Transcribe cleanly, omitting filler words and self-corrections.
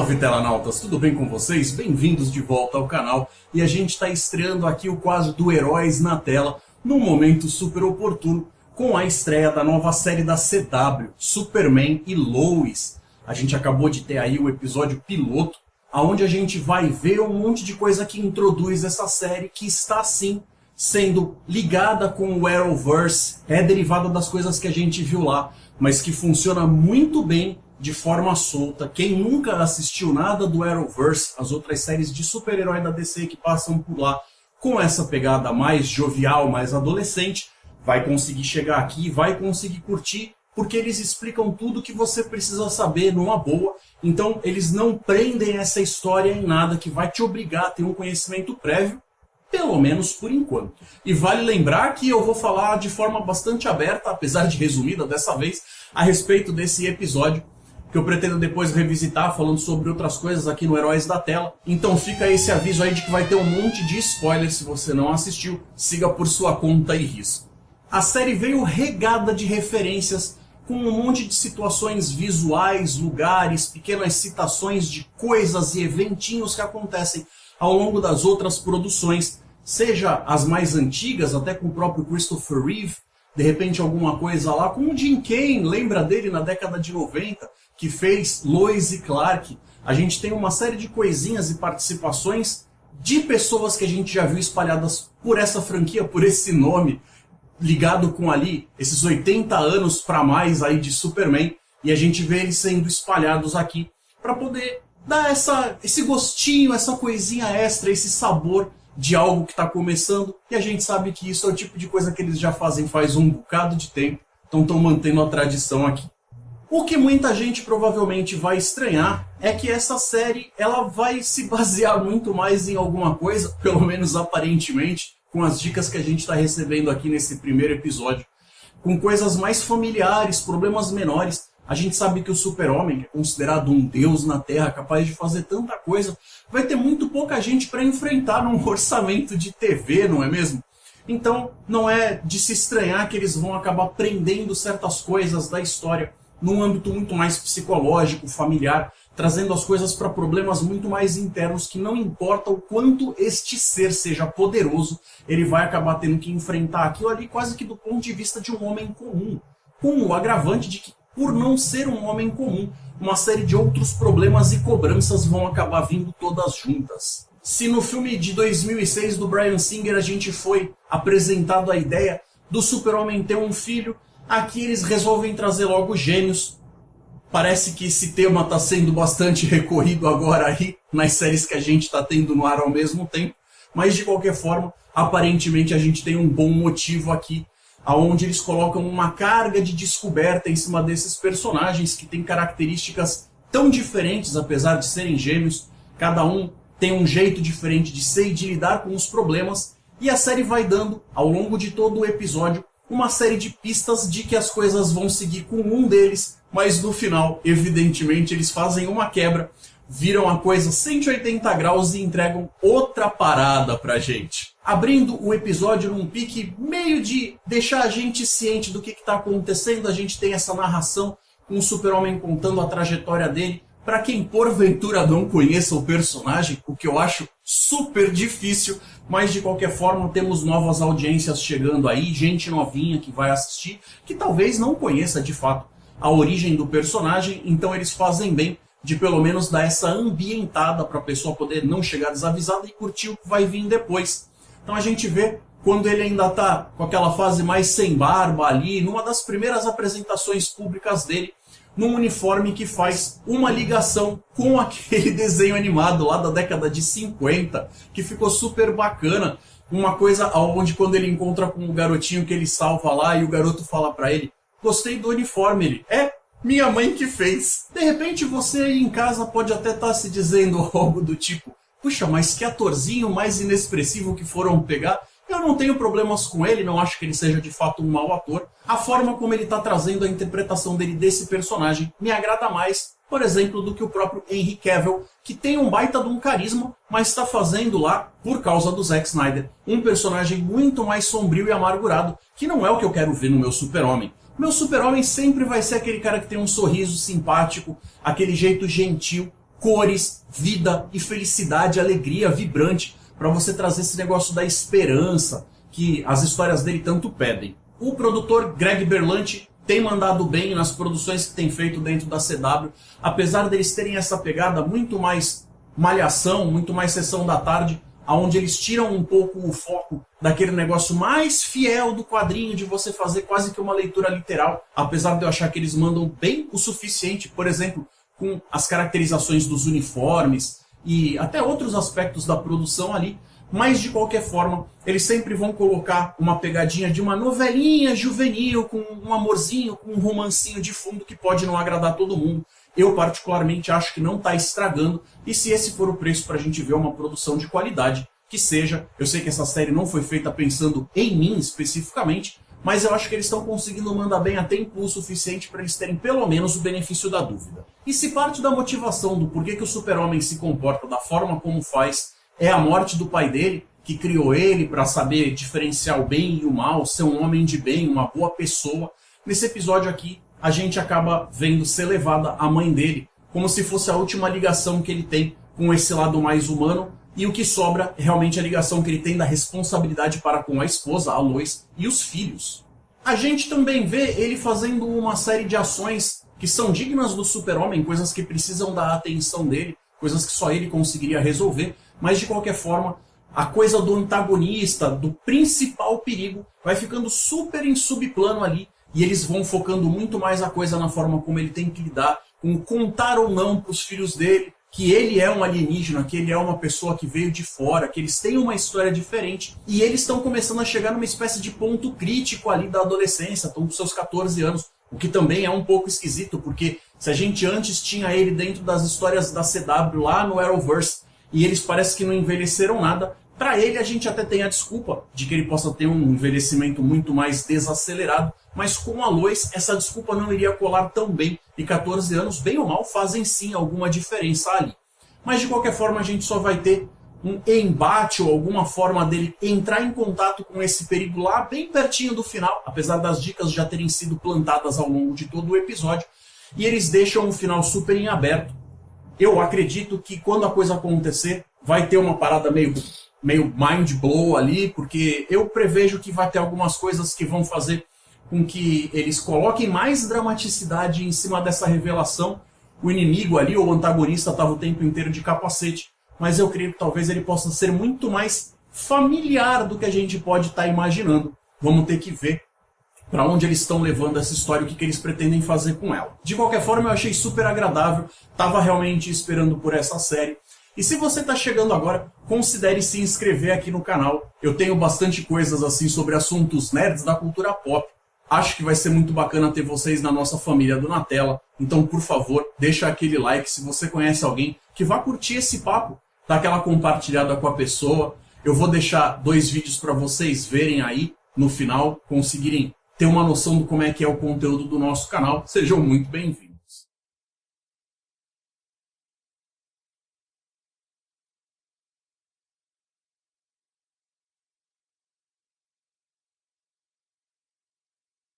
Salve telanautas, tudo bem com vocês? Bem-vindos de volta ao canal e a gente está estreando aqui o quadro do Heróis na Tela num momento super oportuno com a estreia da nova série da CW, Superman e Lois. A gente acabou de ter aí o episódio piloto, onde a gente vai ver um monte de coisa que introduz essa série que está sim sendo ligada com o Arrowverse, é derivada das coisas que a gente viu lá, mas que funciona muito bem de forma solta. Quem nunca assistiu nada do Arrowverse, as outras séries de super-herói da DC que passam por lá, com essa pegada mais jovial, mais adolescente, vai conseguir chegar aqui, vai conseguir curtir, porque eles explicam tudo que você precisa saber numa boa. Então eles não prendem essa história em nada que vai te obrigar a ter um conhecimento prévio, pelo menos por enquanto. E vale lembrar que eu vou falar de forma bastante aberta, apesar de resumida dessa vez, a respeito desse episódio, que eu pretendo depois revisitar falando sobre outras coisas aqui no Heróis da Tela. Então fica esse aviso aí de que vai ter um monte de spoilers se você não assistiu, siga por sua conta e risco. A série veio regada de referências, com um monte de situações visuais, lugares, pequenas citações de coisas e eventinhos que acontecem ao longo das outras produções, seja as mais antigas, até com o próprio Christopher Reeve, de repente alguma coisa lá, com o Jim Kane, lembra dele na década de 90, que fez Lois e Clark. A gente tem uma série de coisinhas e participações de pessoas que a gente já viu espalhadas por essa franquia, por esse nome, ligado com ali esses 80 anos para mais aí de Superman, e a gente vê eles sendo espalhados aqui para poder dar esse gostinho, essa coisinha extra, esse sabor de algo que está começando, e a gente sabe que isso é o tipo de coisa que eles já fazem faz um bocado de tempo, então estão mantendo a tradição aqui. O que muita gente provavelmente vai estranhar é que essa série ela vai se basear muito mais em alguma coisa, pelo menos aparentemente, com as dicas que a gente está recebendo aqui nesse primeiro episódio, com coisas mais familiares, problemas menores. A gente sabe que o Super-Homem, que é considerado um deus na Terra, capaz de fazer tanta coisa, vai ter muito pouca gente para enfrentar num orçamento de TV, não é mesmo? Então não é de se estranhar que eles vão acabar prendendo certas coisas da história num âmbito muito mais psicológico, familiar, trazendo as coisas para problemas muito mais internos que não importa o quanto este ser seja poderoso, ele vai acabar tendo que enfrentar aquilo ali quase que do ponto de vista de um homem comum, com o agravante de que, por não ser um homem comum, uma série de outros problemas e cobranças vão acabar vindo todas juntas. Se no filme de 2006 do Bryan Singer a gente foi apresentado a ideia do Super-Homem ter um filho, aqui eles resolvem trazer logo gêmeos. Parece que esse tema está sendo bastante recorrido agora aí nas séries que a gente está tendo no ar ao mesmo tempo, mas de qualquer forma, aparentemente a gente tem um bom motivo aqui, onde eles colocam uma carga de descoberta em cima desses personagens que têm características tão diferentes, apesar de serem gêmeos. Cada um tem um jeito diferente de ser e de lidar com os problemas, e a série vai dando, ao longo de todo o episódio, uma série de pistas de que as coisas vão seguir com um deles, mas no final, evidentemente, eles fazem uma quebra, viram a coisa 180 graus e entregam outra parada pra gente. Abrindo o episódio num pique meio de deixar a gente ciente do que está acontecendo, a gente tem essa narração com o Super-Homem contando a trajetória dele. Para quem porventura não conheça o personagem, o que eu acho super difícil, mas de qualquer forma temos novas audiências chegando aí, gente novinha que vai assistir, que talvez não conheça de fato a origem do personagem, então eles fazem bem de pelo menos dar essa ambientada para a pessoa poder não chegar desavisada e curtir o que vai vir depois. Então a gente vê quando ele ainda está com aquela fase mais sem barba ali, numa das primeiras apresentações públicas dele, num uniforme que faz uma ligação com aquele desenho animado lá da década de 50, que ficou super bacana. Uma coisa onde quando ele encontra com o garotinho que ele salva lá e o garoto fala pra ele: gostei do uniforme. Ele: é minha mãe que fez. De repente você aí em casa pode até estar se dizendo algo do tipo: puxa, mas que atorzinho mais inexpressivo que foram pegar. Eu não tenho problemas com ele, não acho que ele seja de fato um mau ator. A forma como ele está trazendo a interpretação dele desse personagem me agrada mais, por exemplo, do que o próprio Henry Cavill, que tem um baita de um carisma, mas está fazendo lá, por causa do Zack Snyder, um personagem muito mais sombrio e amargurado, que não é o que eu quero ver no meu Super-Homem. Meu Super-Homem sempre vai ser aquele cara que tem um sorriso simpático, aquele jeito gentil, cores, vida e felicidade, alegria vibrante, para você trazer esse negócio da esperança que as histórias dele tanto pedem. O produtor Greg Berlanti tem mandado bem nas produções que tem feito dentro da CW, apesar deles terem essa pegada muito mais malhação, muito mais sessão da tarde, onde eles tiram um pouco o foco daquele negócio mais fiel do quadrinho, de você fazer quase que uma leitura literal, apesar de eu achar que eles mandam bem o suficiente, por exemplo, com as caracterizações dos uniformes e até outros aspectos da produção ali, mas de qualquer forma, eles sempre vão colocar uma pegadinha de uma novelinha juvenil, com um amorzinho, com um romancinho de fundo que pode não agradar todo mundo. Eu particularmente acho que não está estragando, e se esse for o preço para a gente ver uma produção de qualidade, que seja. Eu sei que essa série não foi feita pensando em mim especificamente, mas eu acho que eles estão conseguindo mandar bem a tempo o suficiente para eles terem pelo menos o benefício da dúvida. E se parte da motivação do porquê que o Super-Homem se comporta da forma como faz é a morte do pai dele, que criou ele para saber diferenciar o bem e o mal, ser um homem de bem, uma boa pessoa, nesse episódio aqui a gente acaba vendo ser levada a mãe dele, como se fosse a última ligação que ele tem com esse lado mais humano, e o que sobra é realmente a ligação que ele tem da responsabilidade para com a esposa, a Lois, e os filhos. A gente também vê ele fazendo uma série de ações que são dignas do Super-Homem, coisas que precisam da atenção dele, coisas que só ele conseguiria resolver, mas de qualquer forma, a coisa do antagonista, do principal perigo, vai ficando super em subplano ali, e eles vão focando muito mais a coisa na forma como ele tem que lidar, com contar ou não para os filhos dele, que ele é um alienígena, que ele é uma pessoa que veio de fora, que eles têm uma história diferente, e eles estão começando a chegar numa espécie de ponto crítico ali da adolescência, estão com seus 14 anos, o que também é um pouco esquisito, porque se a gente antes tinha ele dentro das histórias da CW lá no Arrowverse, e eles parecem que não envelheceram nada, para ele a gente até tem a desculpa de que ele possa ter um envelhecimento muito mais desacelerado, mas com a Lois essa desculpa não iria colar tão bem, e 14 anos, bem ou mal, fazem sim alguma diferença ali. Mas de qualquer forma a gente só vai ter um embate ou alguma forma dele entrar em contato com esse perigo lá bem pertinho do final, apesar das dicas já terem sido plantadas ao longo de todo o episódio, e eles deixam o final super em aberto. Eu acredito que quando a coisa acontecer, vai ter uma parada meio mind blow ali, porque eu prevejo que vai ter algumas coisas que vão fazer com que eles coloquem mais dramaticidade em cima dessa revelação. O inimigo ali, ou o antagonista, estava o tempo inteiro de capacete, mas eu creio que talvez ele possa ser muito mais familiar do que a gente pode estar imaginando. Vamos ter que ver para onde eles estão levando essa história, o que eles pretendem fazer com ela. De qualquer forma, eu achei super agradável, estava realmente esperando por essa série. E se você está chegando agora, considere se inscrever aqui no canal. Eu tenho bastante coisas assim sobre assuntos nerds da cultura pop. Acho que vai ser muito bacana ter vocês na nossa família do Natela. Então, por favor, deixa aquele like se você conhece alguém que vá curtir esse papo. Dá aquela compartilhada com a pessoa. Eu vou deixar 2 vídeos para vocês verem aí no final, conseguirem ter uma noção de como é que é o conteúdo do nosso canal. Sejam muito bem-vindos.